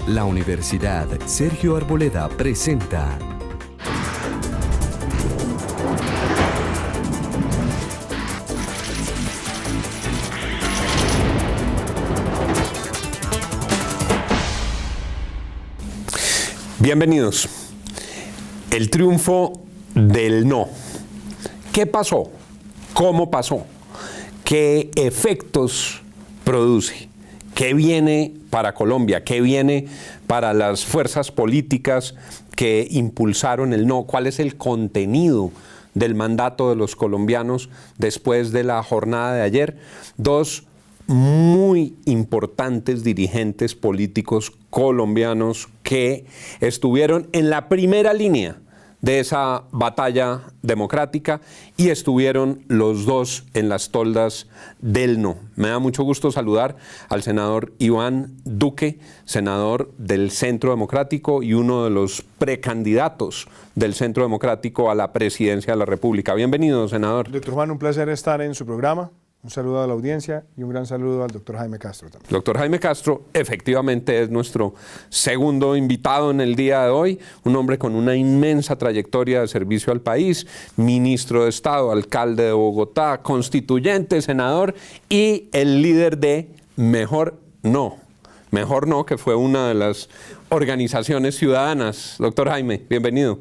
La Universidad Sergio Arboleda presenta Bienvenidos. El triunfo del no. ¿Qué pasó? ¿Cómo pasó? ¿Qué efectos produce? ¿Qué viene para Colombia? ¿Qué viene para las fuerzas políticas que impulsaron el no? ¿Cuál es el contenido del mandato de los colombianos después de la jornada de ayer? Dos muy importantes dirigentes políticos colombianos que estuvieron en la primera línea de esa batalla democrática y estuvieron los dos en las toldas del no. Me da mucho gusto saludar al senador Iván Duque, senador del Centro Democrático y uno de los precandidatos del Centro Democrático a la presidencia de la República. Bienvenido, senador. Doctor Juan, un placer estar en su programa. Un saludo a la audiencia y un gran saludo al doctor Jaime Castro también. Doctor Jaime Castro efectivamente es nuestro segundo invitado en el día de hoy, un hombre con una inmensa trayectoria de servicio al país, ministro de Estado, alcalde de Bogotá, constituyente, senador y el líder de Mejor No, que fue una de las organizaciones ciudadanas. Doctor Jaime, bienvenido.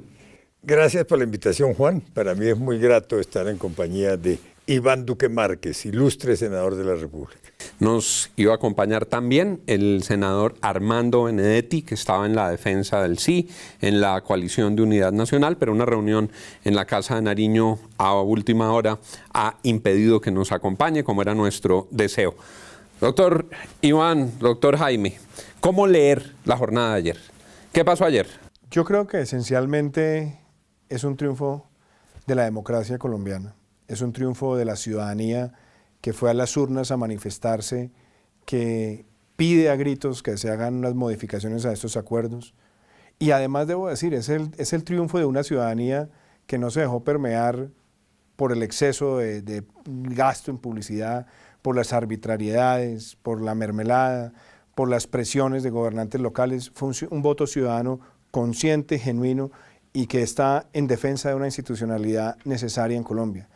Gracias por la invitación, Juan. Para mí es muy grato estar en compañía de Iván Duque Márquez, ilustre senador de la República. Nos iba a acompañar también el senador Armando Benedetti, que estaba en la defensa del sí, en la coalición de Unidad Nacional, pero una reunión en la Casa de Nariño a última hora ha impedido que nos acompañe, como era nuestro deseo. Doctor Iván, doctor Jaime, ¿cómo leer la jornada de ayer? ¿Qué pasó ayer? Yo creo que esencialmente es un triunfo de la democracia colombiana. Es un triunfo de la ciudadanía que fue a las urnas a manifestarse, que pide a gritos que se hagan unas modificaciones a estos acuerdos. Y además, debo decir, es el triunfo de una ciudadanía que no se dejó permear por el exceso de gasto en publicidad, por las arbitrariedades, por la mermelada, por las presiones de gobernantes locales. Fue un voto ciudadano consciente, genuino y que está en defensa de una institucionalidad necesaria en Colombia.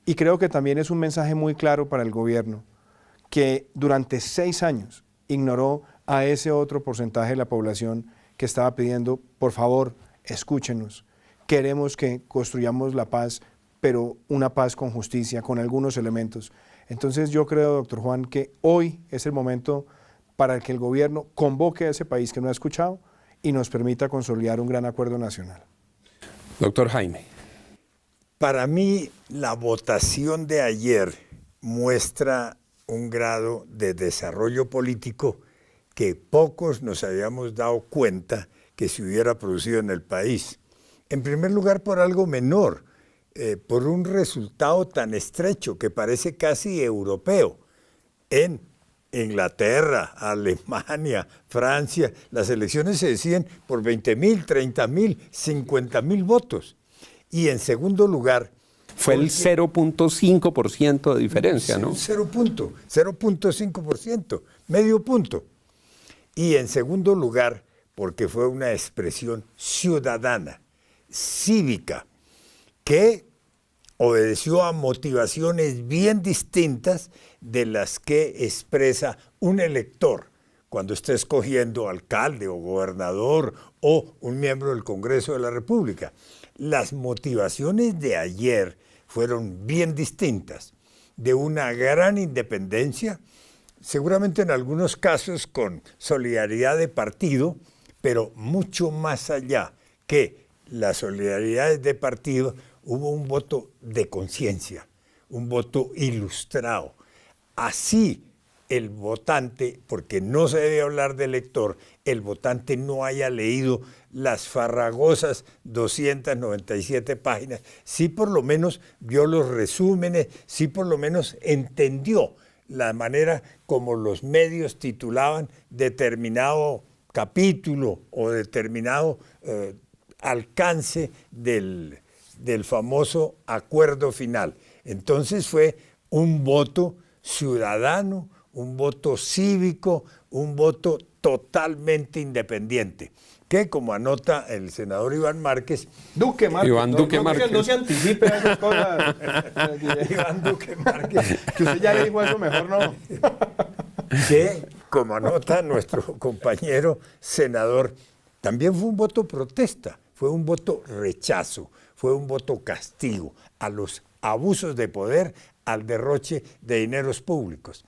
Y creo que también es un mensaje muy claro para el gobierno, que durante 6 años ignoró a ese otro porcentaje de la población que estaba pidiendo, por favor, escúchenos, queremos que construyamos la paz, pero una paz con justicia, con algunos elementos. Entonces yo creo, doctor Juan, que hoy es el momento para que el gobierno convoque a ese país que no ha escuchado y nos permita consolidar un gran acuerdo nacional. Doctor Jaime. Para mí, la votación de ayer muestra un grado de desarrollo político que pocos nos habíamos dado cuenta que se hubiera producido en el país. En primer lugar, por algo menor, por un resultado tan estrecho que parece casi europeo. En Inglaterra, Alemania, Francia, las elecciones se deciden por 20.000, 30.000, 50.000 votos. Y en segundo lugar... Fue el 0.5% de diferencia, ¿no? 0.5%, medio punto. Y en segundo lugar, porque fue una expresión ciudadana, cívica, que obedeció a motivaciones bien distintas de las que expresa un elector cuando está escogiendo alcalde o gobernador o un miembro del Congreso de la República. Las motivaciones de ayer fueron bien distintas, de una gran independencia, seguramente en algunos casos con solidaridad de partido, pero mucho más allá que la solidaridad de partido, hubo un voto de conciencia, un voto ilustrado. Así el votante, porque no se debe hablar de elector, el votante no haya leído las farragosas 297 páginas, sí por lo menos vio los resúmenes, sí por lo menos entendió la manera como los medios titulaban determinado capítulo o determinado alcance del famoso acuerdo final. Entonces fue un voto ciudadano, un voto cívico, un voto totalmente independiente, que como anota el senador Iván Márquez, Duque Márquez. Iván Duque Márquez. No se anticipe a esas cosas. Iván Duque Márquez, Que usted ya le dijo eso, mejor no. que, como anota nuestro compañero senador, también fue un voto protesta, fue un voto rechazo, fue un voto castigo a los abusos de poder, al derroche de dineros públicos.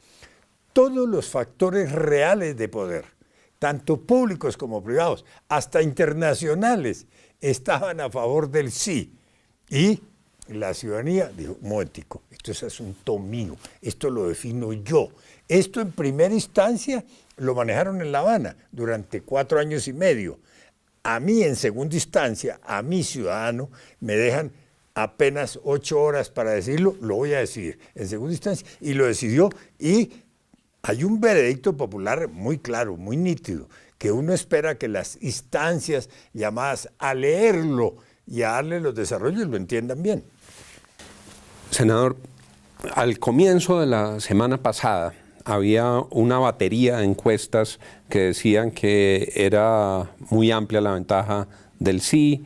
Todos los factores reales de poder, tanto públicos como privados, hasta internacionales, estaban a favor del sí. Y la ciudadanía dijo, momentico, esto es asunto mío, esto lo defino yo. Esto en primera instancia lo manejaron en La Habana durante 4 años y medio. A mí en segunda instancia, a mi ciudadano, me dejan apenas 8 horas para decirlo, lo voy a decidir en segunda instancia. Y lo decidió y hay un veredicto popular muy claro, muy nítido, que uno espera que las instancias llamadas a leerlo y a darle los desarrollos lo entiendan bien. Senador, al comienzo de la semana pasada había una batería de encuestas que decían que era muy amplia la ventaja del sí.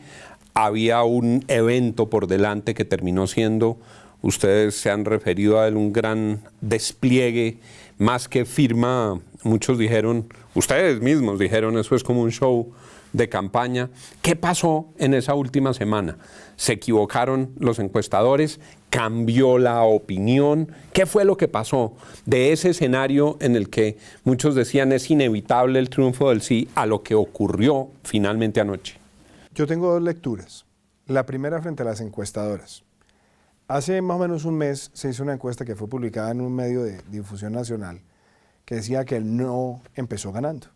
Había un evento por delante que terminó siendo, ustedes se han referido a él, un gran despliegue, más que firma, muchos dijeron, ustedes mismos dijeron, eso es como un show de campaña. ¿Qué pasó en esa última semana? ¿Se equivocaron los encuestadores? ¿Cambió la opinión? ¿Qué fue lo que pasó de ese escenario en el que muchos decían es inevitable el triunfo del sí a lo que ocurrió finalmente anoche? Yo tengo 2 lecturas. La primera frente a las encuestadoras. Hace más o menos un mes se hizo una encuesta que fue publicada en un medio de difusión nacional que decía que el no empezó ganando.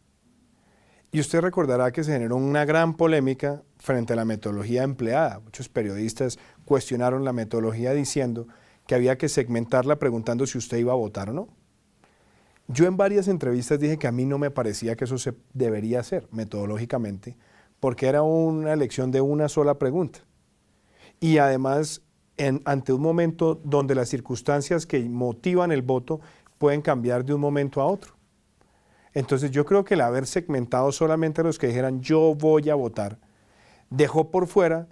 Y usted recordará que se generó una gran polémica frente a la metodología empleada. Muchos periodistas cuestionaron la metodología diciendo que había que segmentarla preguntando si usted iba a votar o no. Yo en varias entrevistas dije que a mí no me parecía que eso se debería hacer metodológicamente, porque era una elección de una sola pregunta. Y además, ante un momento donde las circunstancias que motivan el voto pueden cambiar de un momento a otro. Entonces yo creo que el haber segmentado solamente a los que dijeran yo voy a votar, dejó por fuera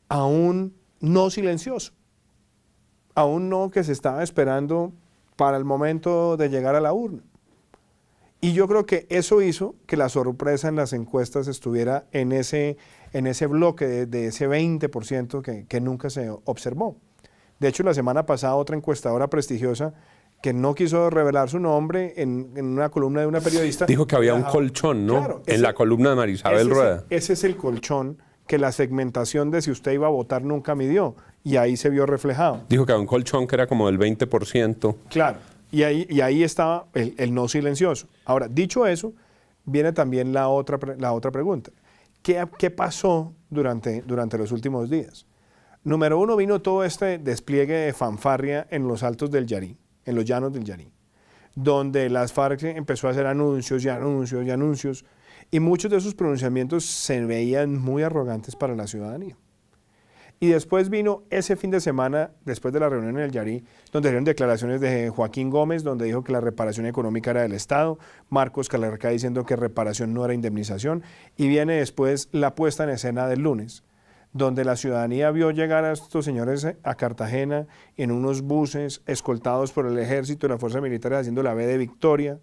a un no silencioso, a un no que se estaba esperando para el momento de llegar a la urna. Y yo creo que eso hizo que la sorpresa en las encuestas estuviera en ese bloque de ese 20% que nunca se observó. De hecho, la semana pasada otra encuestadora prestigiosa que no quiso revelar su nombre en una columna de una periodista. Dijo que había un colchón, ¿no? Claro, en la columna de Marisabel Rueda. Ese es el colchón que la segmentación de si usted iba a votar nunca midió, y ahí se vio reflejado. Dijo que había un colchón que era como del 20%. Claro, y ahí estaba el no silencioso. Ahora, dicho eso, viene también la otra pregunta. ¿Qué pasó durante los últimos días? Número 1, vino todo este despliegue de fanfarria en los altos del Yarí, en los llanos del Yarí, donde las FARC empezó a hacer anuncios y anuncios y anuncios, y muchos de esos pronunciamientos se veían muy arrogantes para la ciudadanía. Y después vino ese fin de semana, después de la reunión en el Yarí, donde dieron declaraciones de Joaquín Gómez, donde dijo que la reparación económica era del Estado, Marcos Calarcá diciendo que reparación no era indemnización, y viene después la puesta en escena del lunes, donde la ciudadanía vio llegar a estos señores a Cartagena en unos buses escoltados por el ejército y la fuerza militar haciendo la V de Victoria,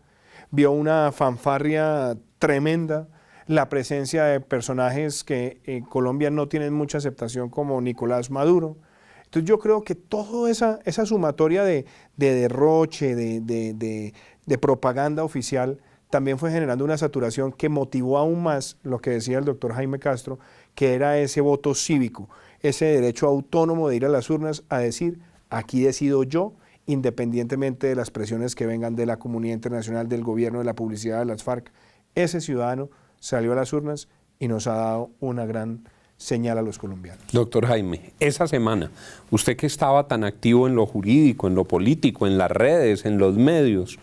vio una fanfarria tremenda, la presencia de personajes que en Colombia no tienen mucha aceptación como Nicolás Maduro. Entonces yo creo que toda esa sumatoria de derroche, de propaganda oficial, también fue generando una saturación que motivó aún más lo que decía el doctor Jaime Castro, que era ese voto cívico, ese derecho autónomo de ir a las urnas a decir, aquí decido yo, independientemente de las presiones que vengan de la comunidad internacional, del gobierno, de la publicidad de las FARC. Ese ciudadano salió a las urnas y nos ha dado una gran señal a los colombianos. Doctor Jaime, esa semana, usted que estaba tan activo en lo jurídico, en lo político, en las redes, en los medios,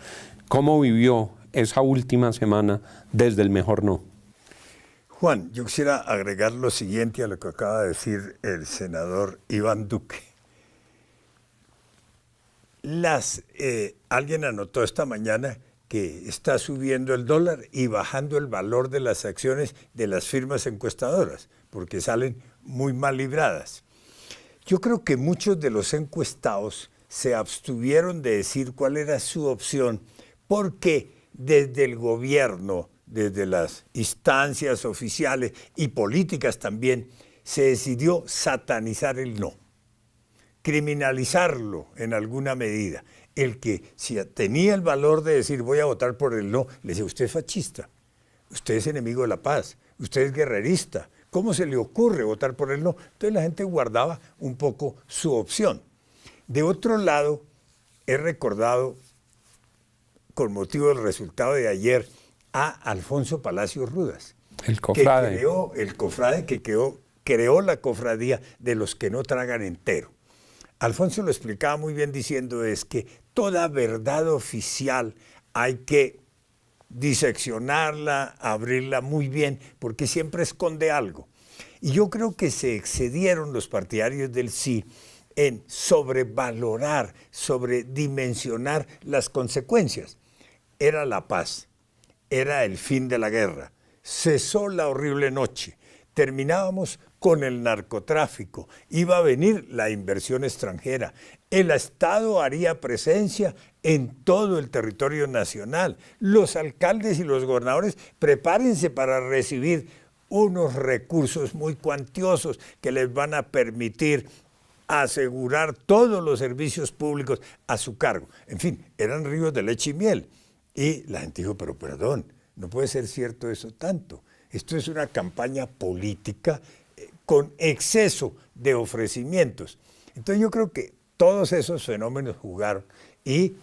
¿cómo vivió esa última semana desde el mejor no? Juan, yo quisiera agregar lo siguiente a lo que acaba de decir el senador Iván Duque. Alguien anotó esta mañana que está subiendo el dólar y bajando el valor de las acciones de las firmas encuestadoras, porque salen muy mal libradas. Yo creo que muchos de los encuestados se abstuvieron de decir cuál era su opción, porque desde el gobierno, desde las instancias oficiales y políticas también, se decidió satanizar el no, criminalizarlo en alguna medida. El que si tenía el valor de decir voy a votar por el no, le decía, usted es fascista, usted es enemigo de la paz, usted es guerrerista, ¿cómo se le ocurre votar por el no? Entonces la gente guardaba un poco su opción. De otro lado, he recordado, con motivo del resultado de ayer, a Alfonso Palacios Rudas, El cofrade. que creó la cofradía de los que no tragan entero. Alfonso lo explicaba muy bien diciendo es que toda verdad oficial hay que diseccionarla, abrirla muy bien, porque siempre esconde algo. Y yo creo que se excedieron los partidarios del sí en sobrevalorar, sobredimensionar las consecuencias. Era la paz, era el fin de la guerra, cesó la horrible noche, terminábamos con el narcotráfico, iba a venir la inversión extranjera, el Estado haría presencia en todo el territorio nacional, los alcaldes y los gobernadores prepárense para recibir unos recursos muy cuantiosos que les van a permitir asegurar todos los servicios públicos a su cargo. En fin, eran ríos de leche y miel. Y la gente dijo, pero perdón, no puede ser cierto eso tanto. Esto es una campaña política con exceso de ofrecimientos. Entonces yo creo que todos esos fenómenos jugaron y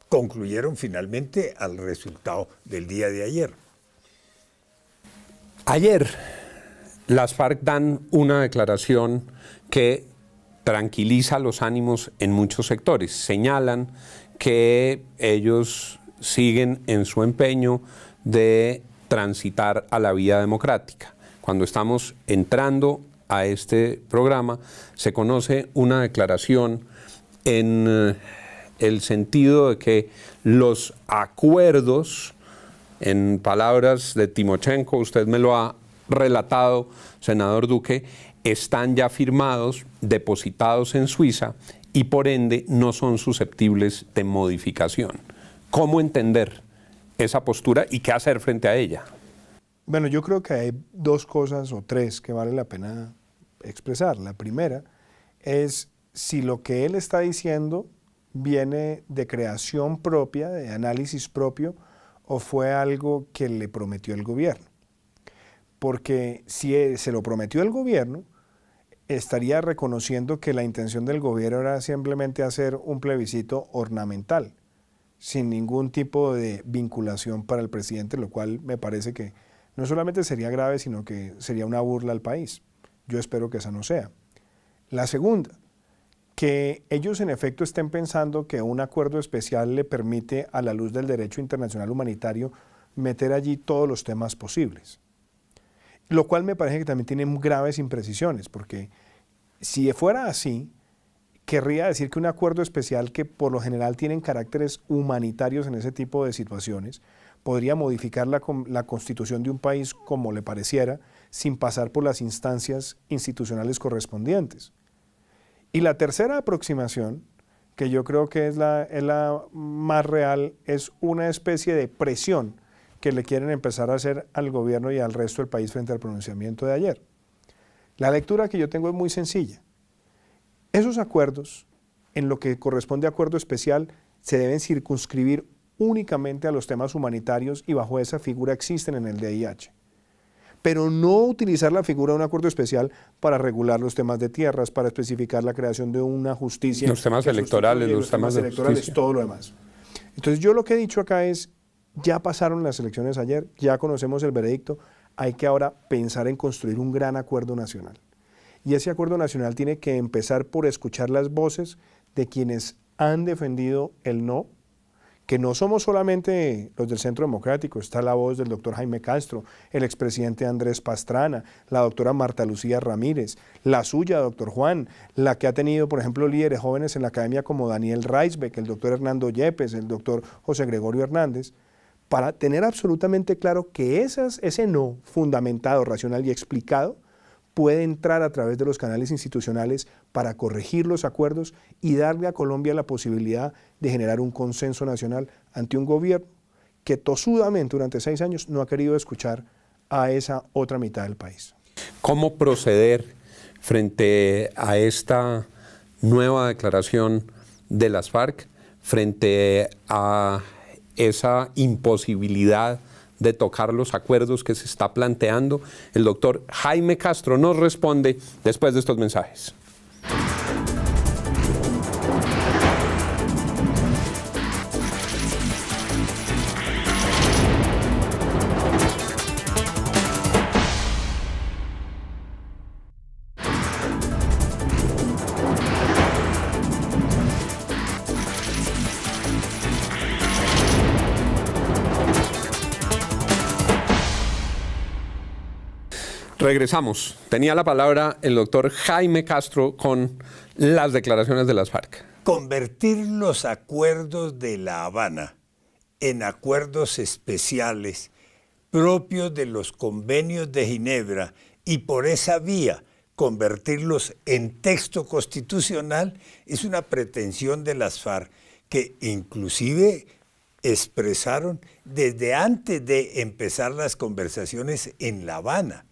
concluyeron finalmente al resultado del día de ayer. Ayer las FARC dan una declaración que tranquiliza los ánimos en muchos sectores. Señalan que ellos siguen en su empeño de transitar a la vía democrática. Cuando estamos entrando a este programa, se conoce una declaración en el sentido de que los acuerdos, en palabras de Timochenko, usted me lo ha relatado, senador Duque, están ya firmados, depositados en Suiza y por ende no son susceptibles de modificación. ¿Cómo entender esa postura y qué hacer frente a ella? Bueno, yo creo que hay dos cosas o tres que vale la pena expresar. La primera es si lo que él está diciendo viene de creación propia, de análisis propio, o fue algo que le prometió el gobierno. Porque si se lo prometió el gobierno, estaría reconociendo que la intención del gobierno era simplemente hacer un plebiscito ornamental, sin ningún tipo de vinculación para el presidente, lo cual me parece que no solamente sería grave, sino que sería una burla al país. Yo espero que esa no sea. La segunda, que ellos en efecto estén pensando que un acuerdo especial le permite, a la luz del derecho internacional humanitario, meter allí todos los temas posibles. Lo cual me parece que también tiene graves imprecisiones, porque si fuera así, querría decir que un acuerdo especial que por lo general tienen caracteres humanitarios en ese tipo de situaciones, podría modificar la constitución de un país como le pareciera, sin pasar por las instancias institucionales correspondientes. Y la tercera aproximación, que yo creo que es la más real, es una especie de presión que le quieren empezar a hacer al gobierno y al resto del país frente al pronunciamiento de ayer. La lectura que yo tengo es muy sencilla. Esos acuerdos, en lo que corresponde a acuerdo especial, se deben circunscribir únicamente a los temas humanitarios y bajo esa figura existen en el DIH. Pero no utilizar la figura de un acuerdo especial para regular los temas de tierras, para especificar la creación de una justicia. Los temas electorales, los temas electorales, todo lo demás. Entonces yo lo que he dicho acá es, ya pasaron las elecciones ayer, ya conocemos el veredicto, hay que ahora pensar en construir un gran acuerdo nacional. Y ese acuerdo nacional tiene que empezar por escuchar las voces de quienes han defendido el no, que no somos solamente los del Centro Democrático, está la voz del doctor Jaime Castro, el expresidente Andrés Pastrana, la doctora Marta Lucía Ramírez, la suya, doctor Juan, la que ha tenido, por ejemplo, líderes jóvenes en la academia como Daniel Reisbeck, el doctor Hernando Yepes, el doctor José Gregorio Hernández, para tener absolutamente claro que ese no fundamentado, racional y explicado puede entrar a través de los canales institucionales para corregir los acuerdos y darle a Colombia la posibilidad de generar un consenso nacional ante un gobierno que tosudamente durante 6 años no ha querido escuchar a esa otra mitad del país. ¿Cómo proceder frente a esta nueva declaración de las FARC, frente a esa imposibilidad de tocar los acuerdos que se está planteando? El doctor Jaime Castro nos responde después de estos mensajes. Regresamos. Tenía la palabra el doctor Jaime Castro con las declaraciones de las FARC. Convertir los acuerdos de La Habana en acuerdos especiales propios de los convenios de Ginebra y por esa vía convertirlos en texto constitucional es una pretensión de las FARC que inclusive expresaron desde antes de empezar las conversaciones en La Habana.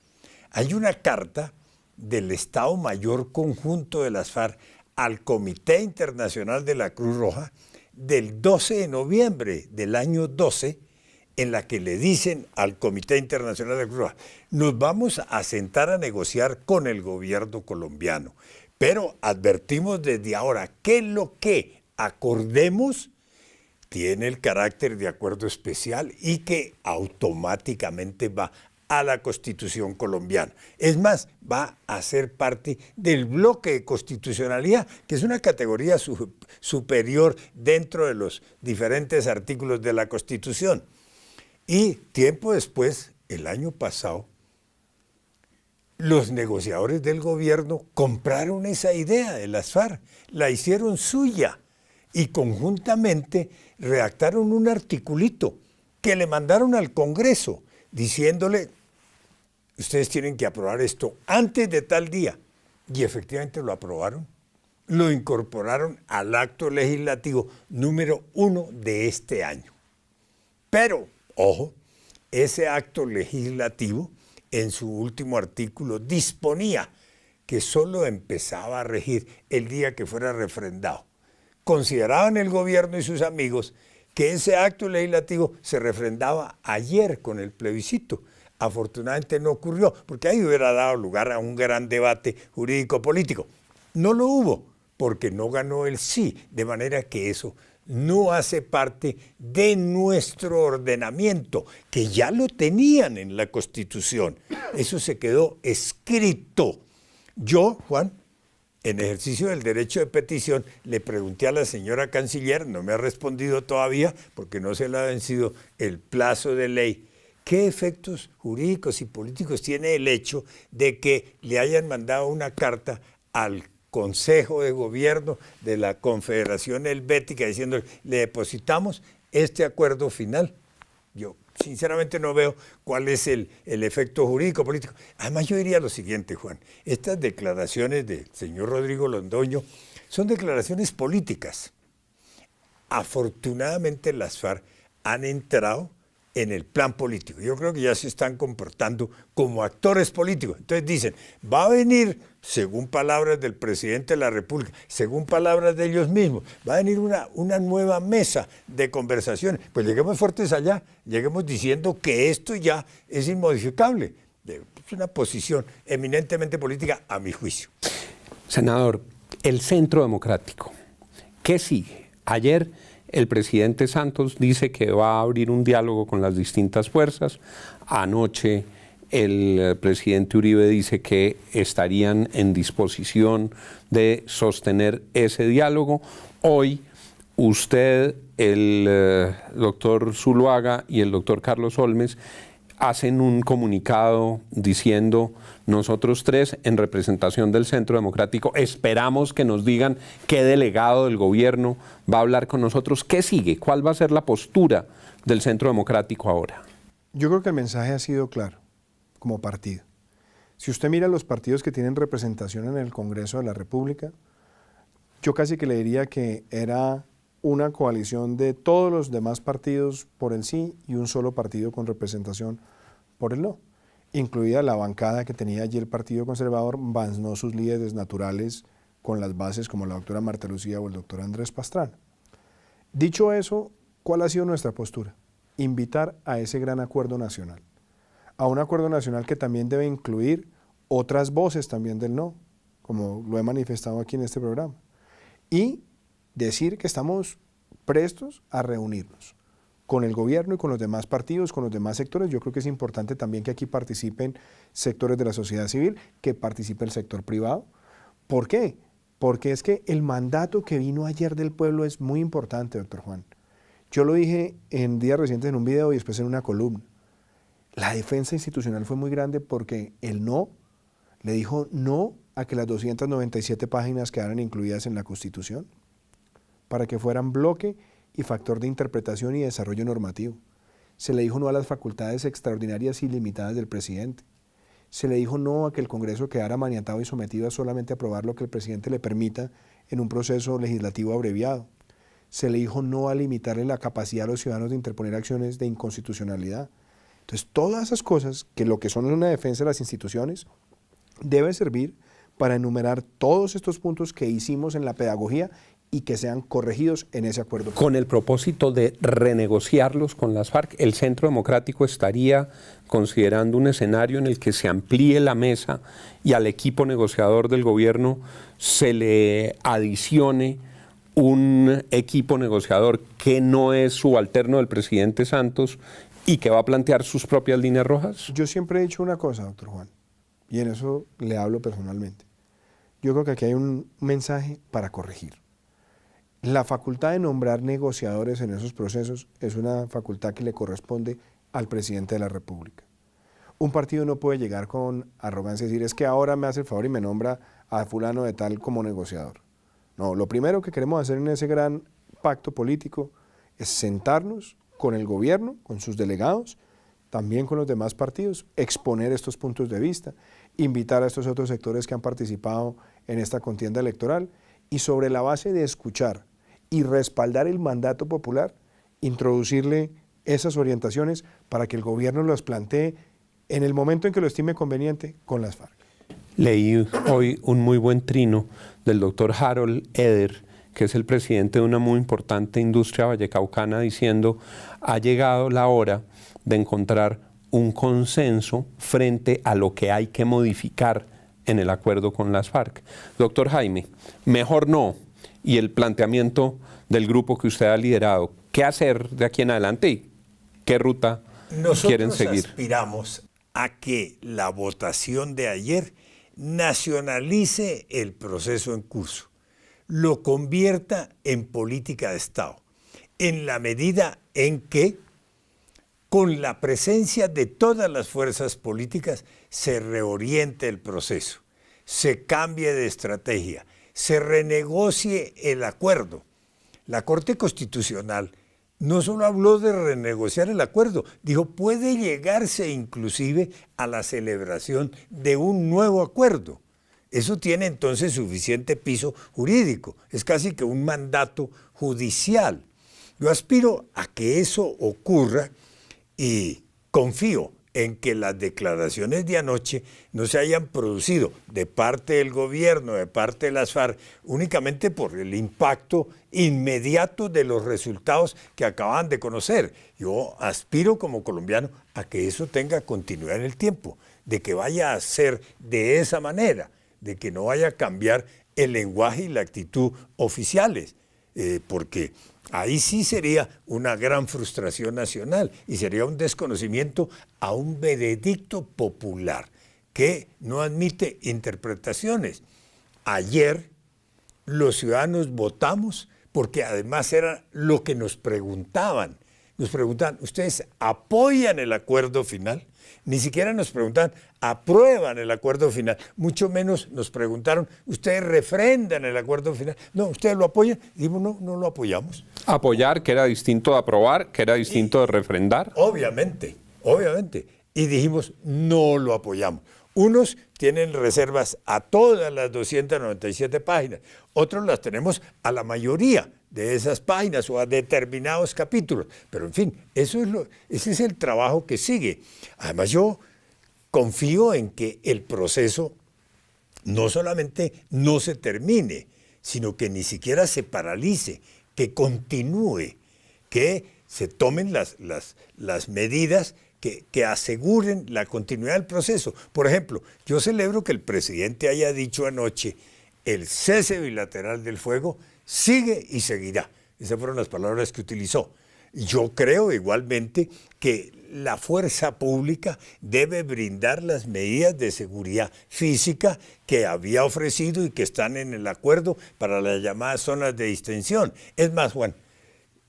Hay una carta del Estado Mayor Conjunto de las FARC al Comité Internacional de la Cruz Roja del 12 de noviembre del año 12, en la que le dicen al Comité Internacional de la Cruz Roja: nos vamos a sentar a negociar con el gobierno colombiano, pero advertimos desde ahora que lo que acordemos tiene el carácter de acuerdo especial y que automáticamente va a la Constitución colombiana. Es más, va a ser parte del bloque de constitucionalidad, que es una categoría superior dentro de los diferentes artículos de la Constitución. Y tiempo después, el año pasado, los negociadores del gobierno compraron esa idea de las FARC, la hicieron suya y conjuntamente redactaron un articulito que le mandaron al Congreso diciéndole: ustedes tienen que aprobar esto antes de tal día. Y efectivamente lo aprobaron, lo incorporaron al acto legislativo número 1 de este año. Pero, ojo, ese acto legislativo en su último artículo disponía que solo empezaba a regir el día que fuera refrendado. Consideraban el gobierno y sus amigos que ese acto legislativo se refrendaba ayer con el plebiscito. Afortunadamente no ocurrió, porque ahí hubiera dado lugar a un gran debate jurídico-político. No lo hubo, porque no ganó el sí, de manera que eso no hace parte de nuestro ordenamiento, que ya lo tenían en la Constitución. Eso se quedó escrito. Yo, Juan, en ejercicio del derecho de petición, le pregunté a la señora canciller, no me ha respondido todavía, porque no se le ha vencido el plazo de ley, ¿qué efectos jurídicos y políticos tiene el hecho de que le hayan mandado una carta al Consejo de Gobierno de la Confederación Helvética diciendo: le depositamos este acuerdo final? Yo sinceramente no veo cuál es el efecto jurídico político. Además, yo diría lo siguiente, Juan: estas declaraciones del señor Rodrigo Londoño son declaraciones políticas. Afortunadamente las FARC han entrado en el plan político. Yo creo que ya se están comportando como actores políticos. Entonces dicen: va a venir, según palabras del presidente de la República, según palabras de ellos mismos, va a venir una nueva mesa de conversaciones. Pues lleguemos fuertes allá, lleguemos diciendo que esto ya es inmodificable. Es una posición eminentemente política, a mi juicio. Senador, el Centro Democrático, ¿qué sigue? Ayer el presidente Santos dice que va a abrir un diálogo con las distintas fuerzas. Anoche el presidente Uribe dice que estarían en disposición de sostener ese diálogo. Hoy usted, el doctor Zuluaga y el doctor Carlos Olmes hacen un comunicado diciendo: nosotros tres, en representación del Centro Democrático, esperamos que nos digan qué delegado del gobierno va a hablar con nosotros. ¿Qué sigue? ¿Cuál va a ser la postura del Centro Democrático ahora? Yo creo que el mensaje ha sido claro, como partido. Si usted mira los partidos que tienen representación en el Congreso de la República, yo casi que le diría que era una coalición de todos los demás partidos por el sí y un solo partido con representación por el no, incluida la bancada que tenía allí el Partido Conservador, más no sus líderes naturales con las bases como la doctora Marta Lucía o el doctor Andrés Pastrana. Dicho eso, ¿cuál ha sido nuestra postura? Invitar a ese gran acuerdo nacional, a un acuerdo nacional que también debe incluir otras voces también del no, como lo he manifestado aquí en este programa, y decir que estamos prestos a reunirnos con el gobierno y con los demás partidos, con los demás sectores. Yo creo que es importante también que aquí participen sectores de la sociedad civil, que participe el sector privado. ¿Por qué? Porque es que el mandato que vino ayer del pueblo es muy importante, doctor Juan. Yo lo dije en días recientes en un video y después en una columna. La defensa institucional fue muy grande porque el no le dijo no a que las 297 páginas quedaran incluidas en la Constitución, para que fueran bloque y factor de interpretación y desarrollo normativo. Se le dijo no a las facultades extraordinarias y limitadas del presidente. Se le dijo no a que el Congreso quedara maniatado y sometido a solamente aprobar lo que el presidente le permita en un proceso legislativo abreviado. Se le dijo no a limitarle la capacidad a los ciudadanos de interponer acciones de inconstitucionalidad. Entonces, todas esas cosas, que lo que son una defensa de las instituciones, debe servir para enumerar todos estos puntos que hicimos en la pedagogía y que sean corregidos en ese acuerdo. Con el propósito de renegociarlos con las FARC, ¿el Centro Democrático estaría considerando un escenario en el que se amplíe la mesa y al equipo negociador del gobierno se le adicione un equipo negociador que no es subalterno del presidente Santos y que va a plantear sus propias líneas rojas? Yo siempre he dicho una cosa, doctor Juan, y en eso le hablo personalmente. Yo creo que aquí hay un mensaje para corregir. La facultad de nombrar negociadores en esos procesos es una facultad que le corresponde al presidente de la República. Un partido no puede llegar con arrogancia y decir: es que ahora me hace el favor y me nombra a fulano de tal como negociador. No, lo primero que queremos hacer en ese gran pacto político es sentarnos con el gobierno, con sus delegados, también con los demás partidos, exponer estos puntos de vista, invitar a estos otros sectores que han participado en esta contienda electoral y sobre la base de escuchar y respaldar el mandato popular, introducirle esas orientaciones para que el gobierno los plantee en el momento en que lo estime conveniente con las FARC. Leí hoy un muy buen trino del doctor Harold Eder, que es el presidente de una muy importante industria vallecaucana, diciendo: ha llegado la hora de encontrar un consenso frente a lo que hay que modificar en el acuerdo con las FARC. Doctor Jaime, mejor no, y el planteamiento del grupo que usted ha liderado, ¿qué hacer de aquí en adelante y qué ruta quieren seguir? Nosotros aspiramos a que la votación de ayer nacionalice el proceso en curso, lo convierta en política de Estado, en la medida en que, con la presencia de todas las fuerzas políticas, se reoriente el proceso, se cambie de estrategia, se renegocie el acuerdo. La Corte Constitucional no solo habló de renegociar el acuerdo, dijo: puede llegarse inclusive a la celebración de un nuevo acuerdo. Eso tiene entonces suficiente piso jurídico, es casi que un mandato judicial. Yo aspiro a que eso ocurra y confío en que las declaraciones de anoche no se hayan producido de parte del gobierno, de parte de las FARC, únicamente por el impacto inmediato de los resultados que acaban de conocer. Yo aspiro como colombiano a que eso tenga continuidad en el tiempo, de que vaya a ser de esa manera, de que no vaya a cambiar el lenguaje y la actitud oficiales, porque ahí sí sería una gran frustración nacional y sería un desconocimiento a un veredicto popular que no admite interpretaciones. Ayer los ciudadanos votamos porque además era lo que nos preguntaban. Nos preguntaban, ¿ustedes apoyan el acuerdo final? Ni siquiera nos preguntaban, ¿aprueban el acuerdo final? Mucho menos nos preguntaron, ¿ustedes refrendan el acuerdo final? No, ¿ustedes lo apoyan? Y dijimos, no, no lo apoyamos. Apoyar, que era distinto de aprobar, que era distinto de refrendar. Obviamente, obviamente. Y dijimos, no lo apoyamos. Unos tienen reservas a todas las 297 páginas, otros las tenemos a la mayoría de esas páginas o a determinados capítulos. Pero en fin, ese es el trabajo que sigue. Además, yo confío en que el proceso no solamente no se termine, sino que ni siquiera se paralice, que continúe, que se tomen las medidas que aseguren la continuidad del proceso. Por ejemplo, yo celebro que el presidente haya dicho anoche, el cese bilateral del fuego sigue y seguirá. Esas fueron las palabras que utilizó. Yo creo igualmente que la fuerza pública debe brindar las medidas de seguridad física que había ofrecido y que están en el acuerdo para las llamadas zonas de distensión. Es más, Juan,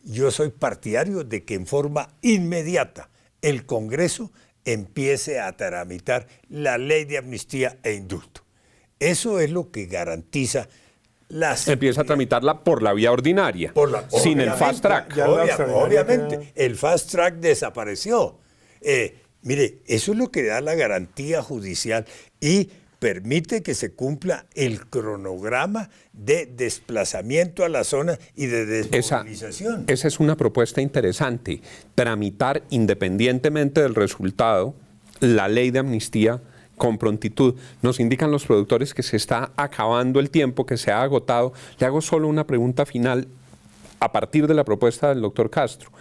yo soy partidario de que en forma inmediata el Congreso empiece a tramitar la ley de amnistía e indulto. Eso es lo que garantiza la seguridad. Empieza a tramitarla por la vía ordinaria, sin el fast track. Obviamente, el fast track desapareció. Mire, eso es lo que da la garantía judicial y permite que se cumpla el cronograma de desplazamiento a la zona y de desmovilización. Esa es una propuesta interesante, tramitar independientemente del resultado la ley de amnistía con prontitud. Nos indican los productores que se está acabando el tiempo, que se ha agotado. Le hago solo una pregunta final a partir de la propuesta del doctor Castro.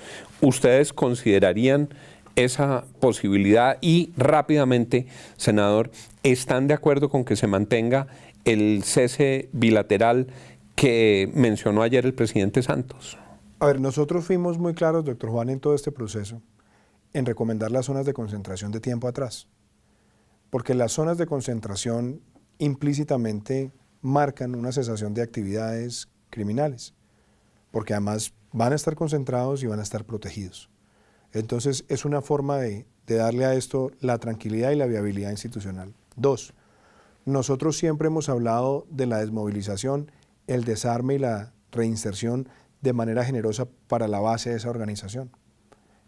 ¿Ustedes considerarían esa posibilidad y rápidamente, senador, están de acuerdo con que se mantenga el cese bilateral que mencionó ayer el presidente Santos? A ver, nosotros fuimos muy claros, doctor Juan, en todo este proceso, en recomendar las zonas de concentración de tiempo atrás, porque las zonas de concentración implícitamente marcan una cesación de actividades criminales, porque además van a estar concentrados y van a estar protegidos. Entonces, es una forma de darle a esto la tranquilidad y la viabilidad institucional. 2, nosotros siempre hemos hablado de la desmovilización, el desarme y la reinserción de manera generosa para la base de esa organización.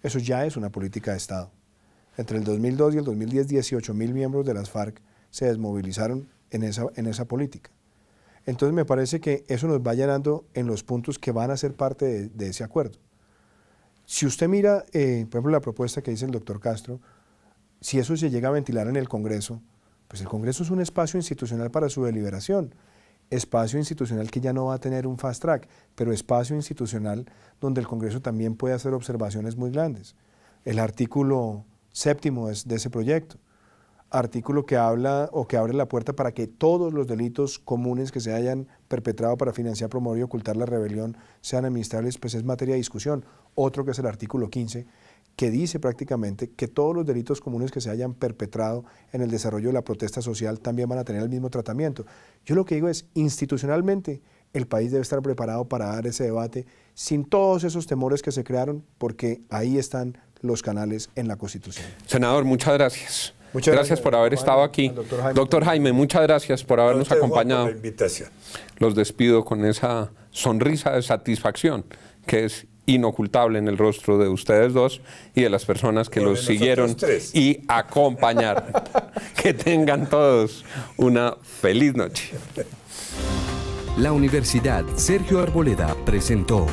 Eso ya es una política de Estado. Entre el 2002 y el 2010, 18.000 miembros de las FARC se desmovilizaron en esa política. Entonces, me parece que eso nos va llenando en los puntos que van a ser parte de ese acuerdo. Si usted mira, por ejemplo, la propuesta que dice el doctor Castro, si eso se llega a ventilar en el Congreso, pues el Congreso es un espacio institucional para su deliberación, espacio institucional que ya no va a tener un fast track, pero espacio institucional donde el Congreso también puede hacer observaciones muy grandes. El artículo 7º de ese proyecto, artículo que habla o que abre la puerta para que todos los delitos comunes que se hayan perpetrado para financiar, promover y ocultar la rebelión sean administrables, pues es materia de discusión. Otro que es el artículo 15, que dice prácticamente que todos los delitos comunes que se hayan perpetrado en el desarrollo de la protesta social también van a tener el mismo tratamiento. Yo lo que digo es, institucionalmente, el país debe estar preparado para dar ese debate sin todos esos temores que se crearon, porque ahí están los canales en la Constitución. Senador, muchas gracias. Muchas gracias por haber estado aquí. Doctor Jaime, muchas gracias por habernos acompañado. Por la invitación. Los despido con esa sonrisa de satisfacción que es inocultable en el rostro de ustedes dos y de las personas que los siguieron y acompañaron. Que tengan todos una feliz noche. La Universidad Sergio Arboleda presentó